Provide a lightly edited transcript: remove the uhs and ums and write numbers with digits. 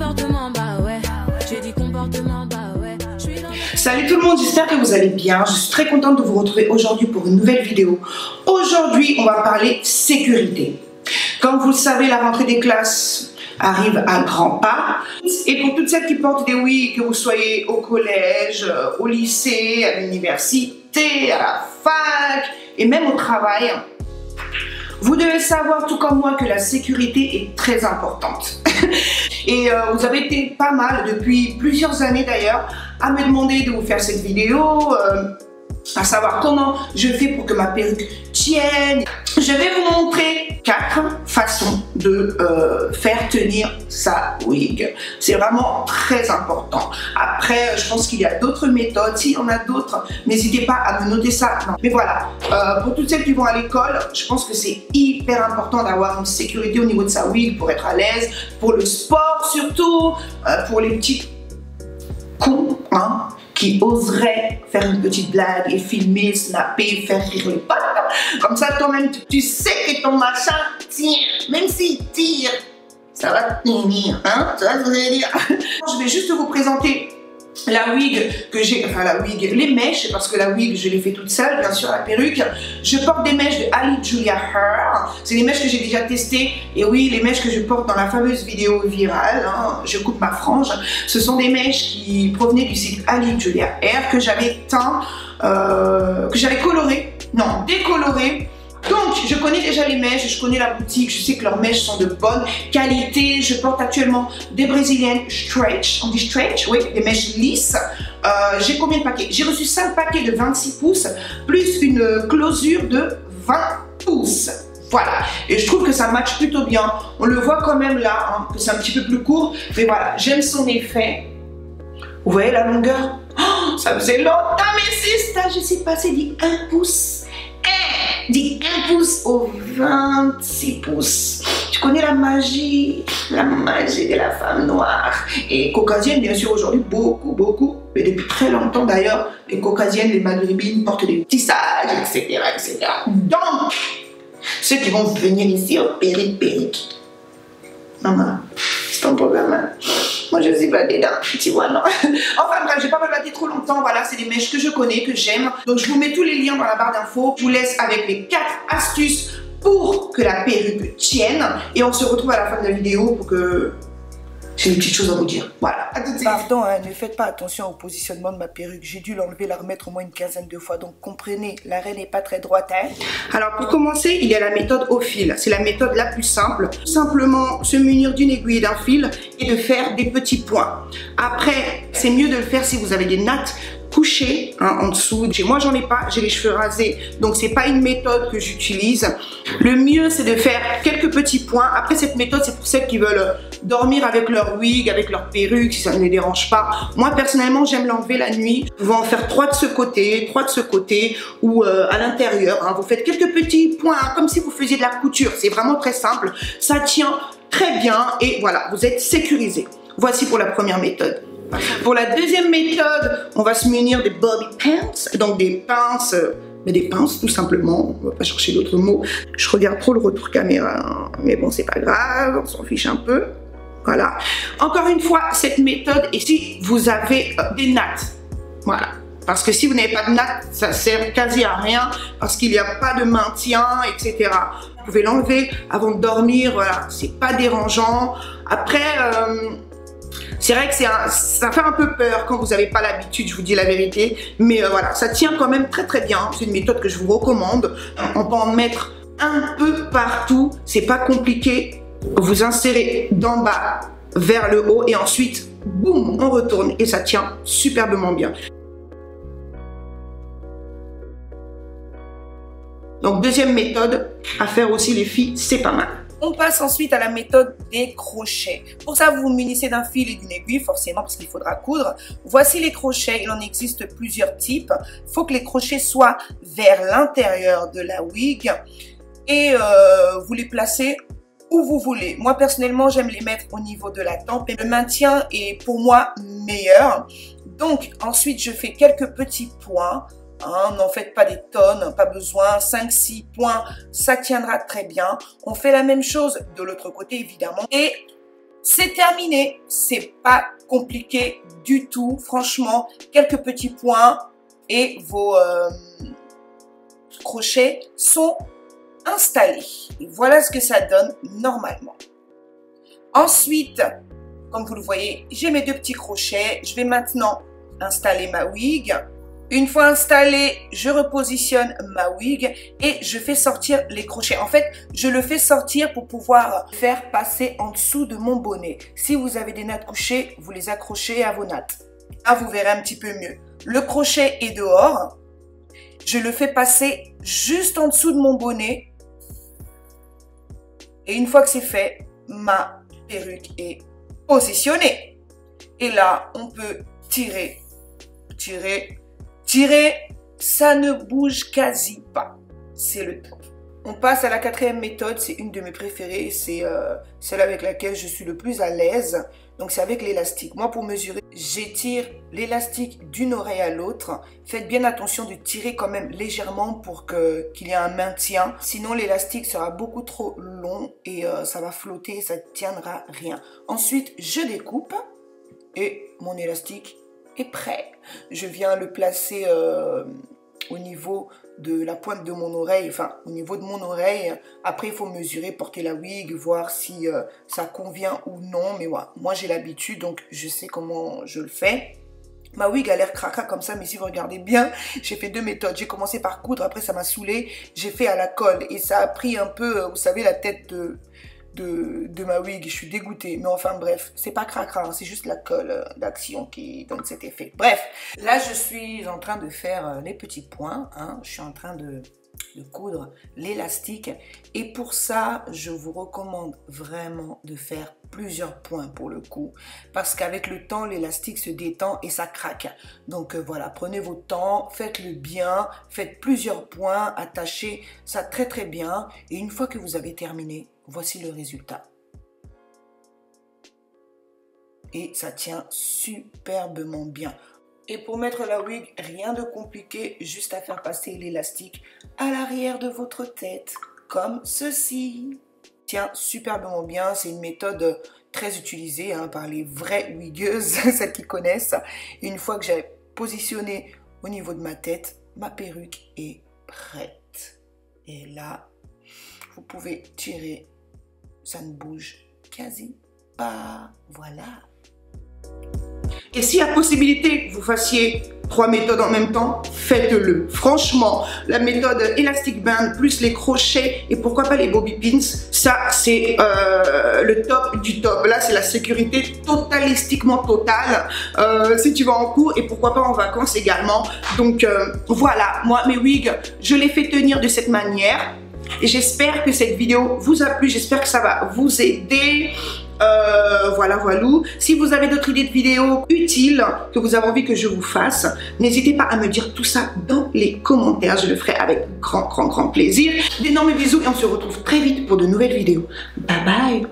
comportement, bah ouais. J'ai dit comportement, bah ouais. Salut tout le monde, j'espère que vous allez bien. Je suis très contente de vous retrouver aujourd'hui pour une nouvelle vidéo. Aujourd'hui, on va parler sécurité. Comme vous le savez, la rentrée des classes arrive à grands pas. Et pour toutes celles qui portent des wigs, que vous soyez au collège, au lycée, à l'université, à la fac et même au travail, vous devez savoir, tout comme moi, que la sécurité est très importante. Et vous avez été pas mal, depuis plusieurs années d'ailleurs, à me demander de vous faire cette vidéo, à savoir comment je fais pour que ma perruque tienne. Je vais vous montrer 4 façons de faire tenir sa wig. C'est vraiment très important. Après, je pense qu'il y a d'autres méthodes. S'il y en a d'autres, n'hésitez pas à me noter ça. Non. Mais voilà, pour toutes celles qui vont à l'école, je pense que c'est hyper important d'avoir une sécurité au niveau de sa wig pour être à l'aise, pour le sport surtout, pour les petits cons, hein, qui oseraient faire une petite blague et filmer, snapper, faire rire les potes. Comme ça, toi-même, tu sais que ton machin tient. Même s'il tire, ça va tenir. Hein, tu vois ce que je veux dire? Je vais juste vous présenter la wig que j'ai, enfin la wig, les mèches, parce que la wig, je l'ai fait toute seule, bien sûr, la perruque. Je porte des mèches de Ali Julia Hair. C'est des mèches que j'ai déjà testées. Et oui, les mèches que je porte dans la fameuse vidéo virale, hein, je coupe ma frange. Ce sont des mèches qui provenaient du site Ali Julia Hair, que j'avais teint, que j'avais coloré, non, décoloré. Donc, je connais déjà les mèches, je connais la boutique, je sais que leurs mèches sont de bonne qualité. Je porte actuellement des brésiliennes stretch, on dit stretch, oui, des mèches lisses. J'ai combien de paquets? J'ai reçu 5 paquets de 26 pouces, plus une closure de 20 pouces. Voilà, et je trouve que ça match plutôt bien. On le voit quand même là, hein, que c'est un petit peu plus court, mais voilà, j'aime son effet. Vous voyez la longueur? Oh, ça faisait longtemps, mais c'est ça, je suis passée du 1 pouce. Du 1 pouce au 26 pouces. Tu connais la magie de la femme noire. Et caucasienne, bien sûr, aujourd'hui, beaucoup. Mais depuis très longtemps d'ailleurs, les caucasiennes, les maghrébines portent des tissages, etc. Donc, ceux qui vont venir ici au périphérique, maman, c'est ton problème. Moi, je ne suis pas dedans, tu vois, non. Enfin bref, je ne vais pas m'abattre trop longtemps. Voilà, c'est des mèches que je connais, que j'aime. Donc, je vous mets tous les liens dans la barre d'infos. Je vous laisse avec les 4 astuces pour que la perruque tienne. Et on se retrouve à la fin de la vidéo pour que j'ai des petites choses à vous dire. Voilà, à tout de suite. Pardon, hein, ne faites pas attention au positionnement de ma perruque. J'ai dû l'enlever, la remettre au moins une quinzaine de fois. Donc, comprenez, l'arrêt n'est pas très droite, hein. Alors, pour commencer, il y a la méthode au fil. C'est la méthode la plus simple. Simplement se munir d'une aiguille et d'un fil et de faire des petits points. Après, c'est mieux de le faire si vous avez des nattes couchées, hein, en dessous. Moi, j'en ai pas, j'ai les cheveux rasés, donc c'est pas une méthode que j'utilise. Le mieux, c'est de faire quelques petits points. Après, cette méthode, c'est pour celles qui veulent dormir avec leur wig, avec leur perruque, si ça ne les dérange pas. Moi, personnellement, j'aime l'enlever la nuit. Vous pouvez en faire 3 de ce côté, 3 de ce côté, ou à l'intérieur, hein. Vous faites quelques petits points, hein, comme si vous faisiez de la couture. C'est vraiment très simple. Ça tient très bien et voilà, vous êtes sécurisé. Voici pour la première méthode. Pour la deuxième méthode, on va se munir des bobby pins, donc des pinces, mais des pinces tout simplement, on va pas chercher d'autres mots. Je regarde trop le retour caméra, mais bon, c'est pas grave, on s'en fiche un peu. Voilà. Encore une fois, cette méthode, et si vous avez des nattes, voilà. Parce que si vous n'avez pas de nattes, ça sert quasi à rien, parce qu'il n'y a pas de maintien, etc. Vous pouvez l'enlever avant de dormir, voilà, c'est pas dérangeant. Après, c'est vrai que ça fait un peu peur quand vous n'avez pas l'habitude, je vous dis la vérité. Mais voilà, ça tient quand même très bien. C'est une méthode que je vous recommande. On peut en mettre un peu partout. C'est pas compliqué. Vous insérez d'en bas vers le haut et ensuite, boum, on retourne et ça tient superbement bien. Donc, deuxième méthode à faire aussi les filles, c'est pas mal. On passe ensuite à la méthode des crochets. Pour ça, vous vous munissez d'un fil et d'une aiguille, forcément, parce qu'il faudra coudre. Voici les crochets. Il en existe plusieurs types. Il faut que les crochets soient vers l'intérieur de la wig et vous les placez où vous voulez. Moi, personnellement, j'aime les mettre au niveau de la tempe et le maintien est pour moi meilleur. Donc, ensuite, je fais quelques petits points. Hein, n'en faites pas des tonnes, pas besoin, 5-6 points, ça tiendra très bien. On fait la même chose de l'autre côté évidemment et C'est terminé, c'est pas compliqué du tout, franchement, quelques petits points et vos crochets sont installés. Et voilà ce que ça donne normalement. Ensuite, comme vous le voyez, j'ai mes 2 petits crochets. Je vais maintenant installer ma wig. Une fois installée, je repositionne ma wig et je fais sortir les crochets. En fait, je le fais sortir pour pouvoir faire passer en dessous de mon bonnet. Si vous avez des nattes couchées, vous les accrochez à vos nattes. Là, vous verrez un petit peu mieux. Le crochet est dehors. Je le fais passer juste en dessous de mon bonnet. Et une fois que c'est fait, ma perruque est positionnée. Et là, on peut tirer, ça ne bouge quasi pas. C'est le top. On passe à la 4e méthode, c'est une de mes préférées, c'est celle avec laquelle je suis le plus à l'aise. Donc c'est avec l'élastique. Moi pour mesurer, j'étire l'élastique d'une oreille à l'autre. Faites bien attention de tirer quand même légèrement pour qu'il y ait un maintien. Sinon l'élastique sera beaucoup trop long et ça va flotter et ça ne tiendra rien. Ensuite je découpe et mon élastique est prêt. Je viens le placer au niveau de la pointe de mon oreille, enfin au niveau de mon oreille. Après il faut mesurer, porter la wig, voir si ça convient ou non. Mais ouais, moi j'ai l'habitude donc je sais comment je le fais. Ma wig a l'air cracra comme ça, mais si vous regardez bien, j'ai fait 2 méthodes. J'ai commencé par coudre, après ça m'a saoulé. J'ai fait à la colle et ça a pris un peu, vous savez, la tête de ma wig. Je suis dégoûtée, mais enfin bref, c'est pas cracra, hein, c'est juste la colle d'action qui donne cet effet. Bref, là je suis en train de faire les petits points, hein. Je suis en train de coudre l'élastique et pour ça je vous recommande vraiment de faire plusieurs points pour le coup parce qu'avec le temps l'élastique se détend et ça craque. Donc voilà, prenez votre temps, faites-le bien, faites plusieurs points, attachez ça très bien et une fois que vous avez terminé, voici le résultat. Et ça tient superbement bien. Et pour mettre la wig, rien de compliqué, juste à faire passer l'élastique à l'arrière de votre tête, comme ceci. Tient superbement bien, c'est une méthode très utilisée hein, par les vraies wigueuses, celles qui connaissent. Et une fois que j'ai positionné au niveau de ma tête, ma perruque est prête. Et là, vous pouvez tirer, ça ne bouge quasi pas. Voilà. Et s'il y a possibilité que vous fassiez 3 méthodes en même temps, faites-le. Franchement, la méthode Elastic Band plus les crochets et pourquoi pas les bobby pins, ça c'est le top du top. Là c'est la sécurité totalistiquement totale si tu vas en cours et pourquoi pas en vacances également. Donc voilà, moi mes wigs, je les fais tenir de cette manière. Et j'espère que cette vidéo vous a plu, j'espère que ça va vous aider. Voilà. Si vous avez d'autres idées de vidéos utiles que vous avez envie que je vous fasse, n'hésitez pas à me dire tout ça dans les commentaires. Je le ferai avec grand plaisir. D'énormes bisous et on se retrouve très vite pour de nouvelles vidéos. Bye bye.